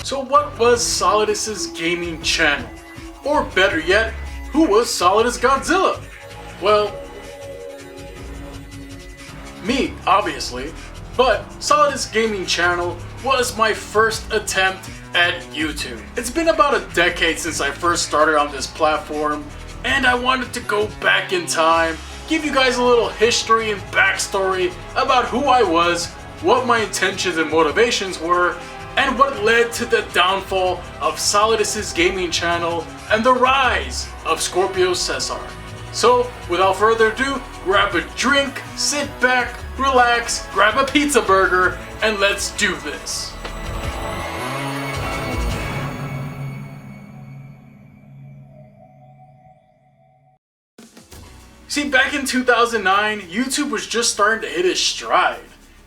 So what was Solidus's gaming channel? Or better yet, who was SolidusGodzilla? Well, me, obviously, but Solidus Gaming Channel was my first attempt at YouTube. It's been about a decade since I first started on this platform, and I wanted to go back in time, give you guys a little history and backstory about who I was, what my intentions and motivations were, and what led to the downfall of Solidus's Gaming Channel and the rise of Scorpio Cesar. So, without further ado, grab a drink, sit back, relax, grab a pizza burger, and let's do this. See, back in 2009, YouTube was just starting to hit its stride.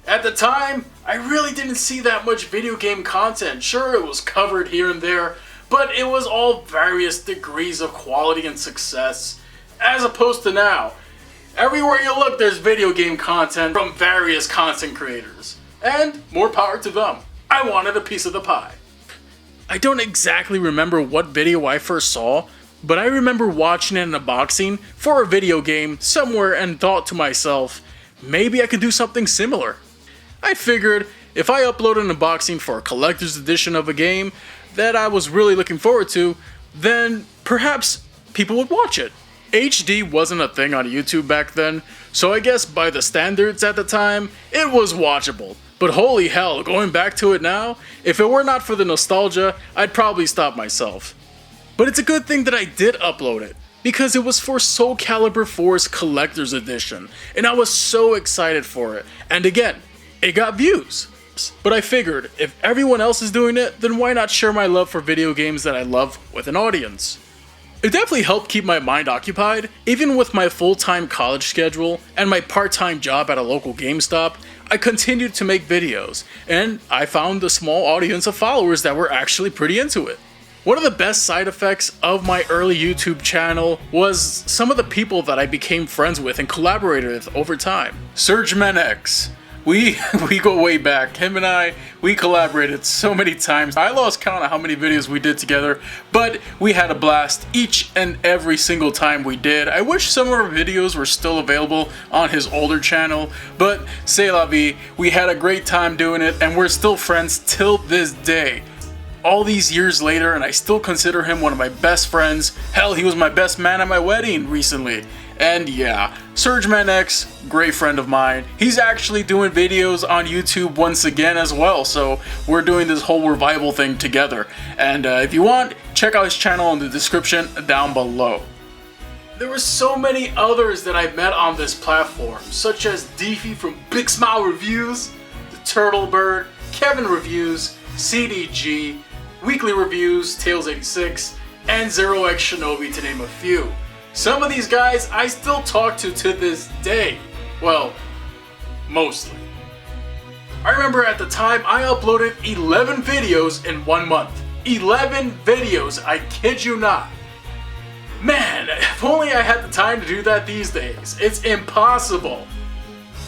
At the time, I really didn't see that much video game content. Sure, it was covered here and there, but it was all various degrees of quality and success, as opposed to now. Everywhere you look, there's video game content from various content creators, and more power to them. I wanted a piece of the pie. I don't exactly remember what video I first saw, but I remember watching an unboxing for a video game somewhere and thought to myself, maybe I could do something similar. I figured if I upload an unboxing for a collector's edition of a game that I was really looking forward to, then perhaps people would watch it. HD wasn't a thing on YouTube back then, so I guess by the standards at the time, it was watchable. But holy hell, going back to it now, if it were not for the nostalgia, I'd probably stop myself. But it's a good thing that I did upload it, because it was for Soul Calibur 4's Collector's Edition, and I was so excited for it. And again, it got views. But I figured, if everyone else is doing it, then why not share my love for video games that I love with an audience? It definitely helped keep my mind occupied. Even with my full-time college schedule and my part-time job at a local GameStop, I continued to make videos, and I found a small audience of followers that were actually pretty into it. One of the best side effects of my early YouTube channel was some of the people that I became friends with and collaborated with over time. SurgemanX. We go way back. Him and I, we collaborated so many times. I lost count of how many videos we did together, but we had a blast each and every single time we did. I wish some of our videos were still available on his older channel, but c'est la vie. We had a great time doing it, and we're still friends till this day. All these years later, and I still consider him one of my best friends. Hell, he was my best man at my wedding recently. And yeah, SurgemanX, great friend of mine. He's actually doing videos on YouTube once again as well, so we're doing this whole revival thing together. And if you want, check out his channel in the description down below. There were so many others that I met on this platform, such as Deefy from Big Smile Reviews, The Turtle Bird, Kevin Reviews, CDG, Weekly Reviews, Tails86, and Zero X Shinobi, to name a few. Some of these guys I still talk to this day. Well, mostly. I remember at the time I uploaded 11 videos in 1 month. 11 videos, I kid you not. Man, if only I had the time to do that these days. It's impossible.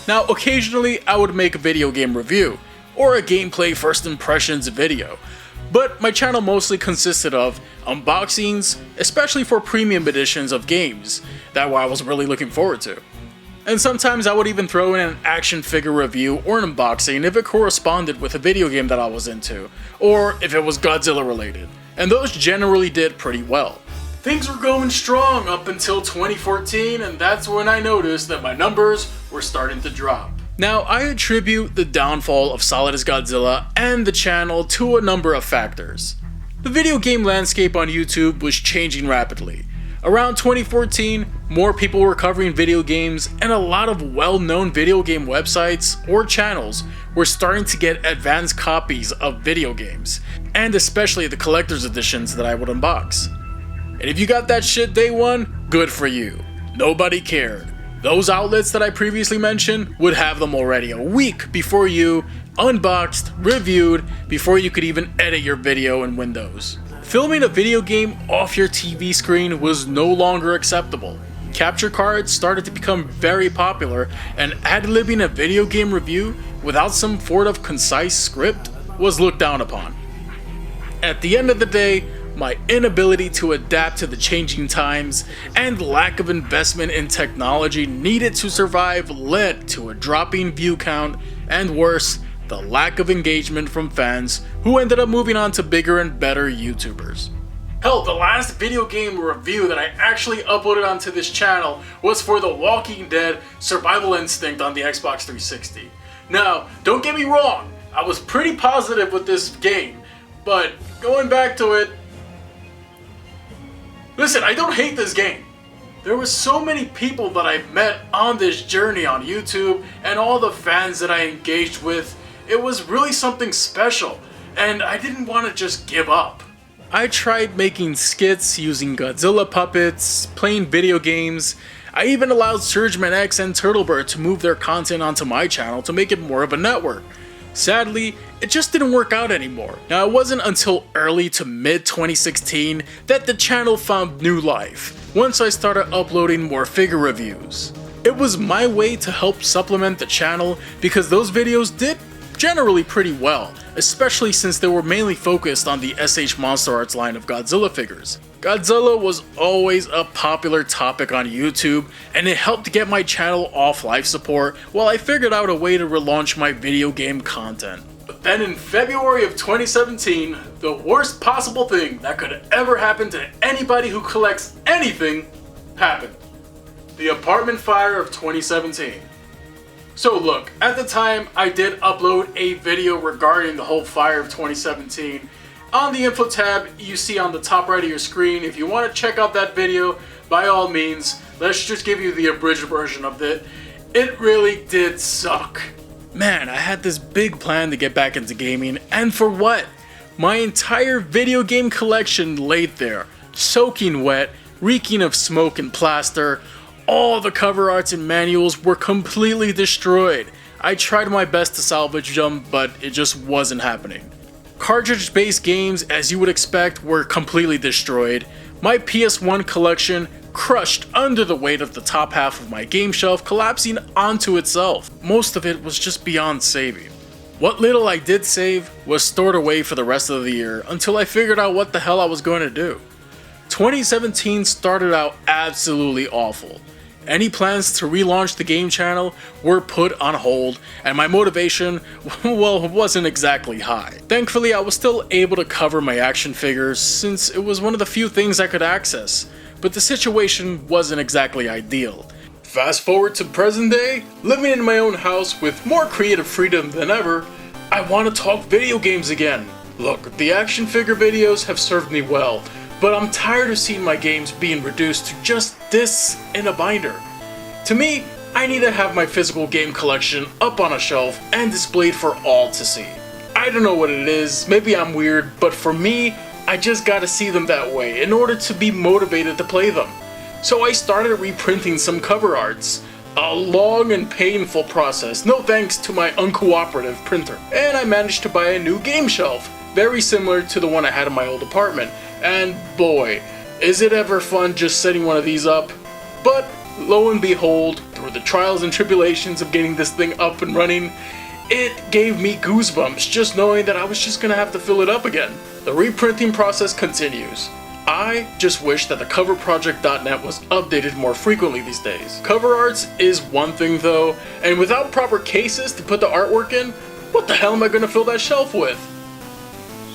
Now, occasionally I would make a video game review, or a gameplay first impressions video. But my channel mostly consisted of unboxings, especially for premium editions of games that I was really looking forward to. And sometimes I would even throw in an action figure review or an unboxing if it corresponded with a video game that I was into, or if it was Godzilla related, and those generally did pretty well. Things were going strong up until 2014, and that's when I noticed that my numbers were starting to drop. Now, I attribute the downfall of SolidusGodzilla and the channel to a number of factors. The video game landscape on YouTube was changing rapidly. Around 2014, more people were covering video games, and a lot of well-known video game websites or channels were starting to get advanced copies of video games, and especially the collector's editions that I would unbox. And if you got that shit day one, good for you. Nobody cared. Those outlets that I previously mentioned would have them already a week before you unboxed, reviewed, before you could even edit your video in Windows. Filming a video game off your TV screen was no longer acceptable. Capture cards started to become very popular, and ad-libbing a video game review without some sort of concise script was looked down upon. At the end of the day, my inability to adapt to the changing times and lack of investment in technology needed to survive led to a dropping view count, and worse, the lack of engagement from fans who ended up moving on to bigger and better YouTubers. Hell, the last video game review that I actually uploaded onto this channel was for The Walking Dead Survival Instinct on the Xbox 360. Now, don't get me wrong, I was pretty positive with this game, but going back to it, listen, I don't hate this game. There were so many people that I've met on this journey on YouTube and all the fans that I engaged with. It was really something special, and I didn't want to just give up. I tried making skits using Godzilla puppets, playing video games. I even allowed Surgeman X and Turtlebird to move their content onto my channel to make it more of a network. Sadly, it just didn't work out anymore. Now, it wasn't until early to mid 2016 that the channel found new life, once I started uploading more figure reviews. It was my way to help supplement the channel because those videos did generally pretty well, especially since they were mainly focused on the SH Monster Arts line of Godzilla figures. Godzilla was always a popular topic on YouTube, and it helped get my channel off life support while I figured out a way to relaunch my video game content. But then in February of 2017, the worst possible thing that could ever happen to anybody who collects anything happened. The apartment fire of 2017. So look, at the time I did upload a video regarding the whole fire of 2017. On the info tab you see on the top right of your screen. If you want to check out that video, by all means, let's just give you the abridged version of it. It really did suck. Man, I had this big plan to get back into gaming, and for what? My entire video game collection laid there, soaking wet, reeking of smoke and plaster. All the cover arts and manuals were completely destroyed. I tried my best to salvage them, but it just wasn't happening. Cartridge-based games, as you would expect, were completely destroyed. My PS1 collection crushed under the weight of the top half of my game shelf, collapsing onto itself. Most of it was just beyond saving. What little I did save was stored away for the rest of the year until I figured out what the hell I was going to do. 2017 started out absolutely awful. Any plans to relaunch the game channel were put on hold, and my motivation, well, wasn't exactly high. Thankfully, I was still able to cover my action figures since it was one of the few things I could access, but the situation wasn't exactly ideal. Fast forward to present day, living in my own house with more creative freedom than ever, I want to talk video games again. Look, the action figure videos have served me well, but I'm tired of seeing my games being reduced to just discs in a binder. To me, I need to have my physical game collection up on a shelf and displayed for all to see. I don't know what it is, maybe I'm weird, but for me, I just gotta see them that way in order to be motivated to play them. So I started reprinting some cover arts. A long and painful process, no thanks to my uncooperative printer. And I managed to buy a new game shelf, very similar to the one I had in my old apartment. And boy, is it ever fun just setting one of these up. But lo and behold, through the trials and tribulations of getting this thing up and running, it gave me goosebumps just knowing that I was just gonna have to fill it up again. The reprinting process continues. I just wish that the coverproject.net was updated more frequently these days. Cover arts is one thing though, and without proper cases to put the artwork in, what the hell am I gonna fill that shelf with?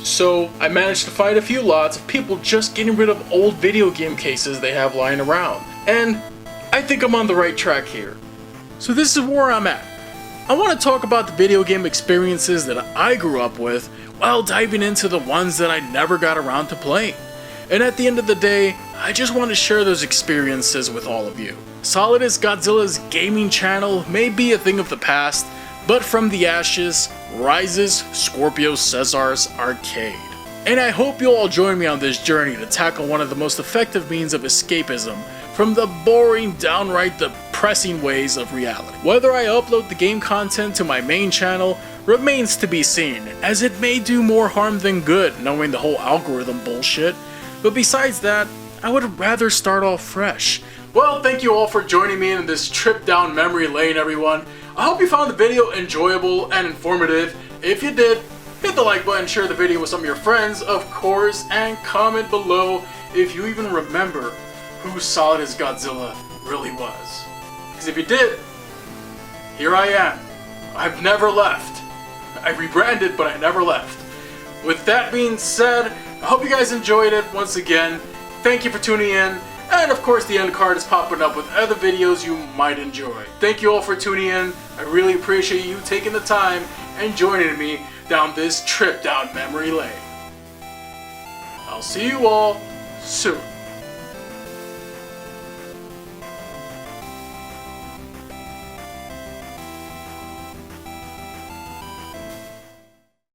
So I managed to find a few lots of people just getting rid of old video game cases they have lying around. And I think I'm on the right track here. So this is where I'm at. I want to talk about the video game experiences that I grew up with while diving into the ones that I never got around to playing. And at the end of the day, I just want to share those experiences with all of you. SolidusGodzilla's gaming channel may be a thing of the past, but from the ashes rises Scorpio Cesar's arcade. And I hope you'll all join me on this journey to tackle one of the most effective means of escapism from the boring, downright depressing ways of reality. Whether I upload the game content to my main channel remains to be seen, as it may do more harm than good knowing the whole algorithm bullshit. But besides that, I would rather start off fresh. Well, thank you all for joining me in this trip down memory lane, everyone. I hope you found the video enjoyable and informative. If you did, Hit the like button, share the video with some of your friends, of course, and comment below if you even remember who SolidusGodzilla really was. Because if you did, here I am. I've never left. I rebranded, but I never left. With that being said, I hope you guys enjoyed it once again. Thank you for tuning in. And of course the end card is popping up with other videos you might enjoy. Thank you all for tuning in. I really appreciate you taking the time and joining me down this trip down memory lane. I'll see you all soon.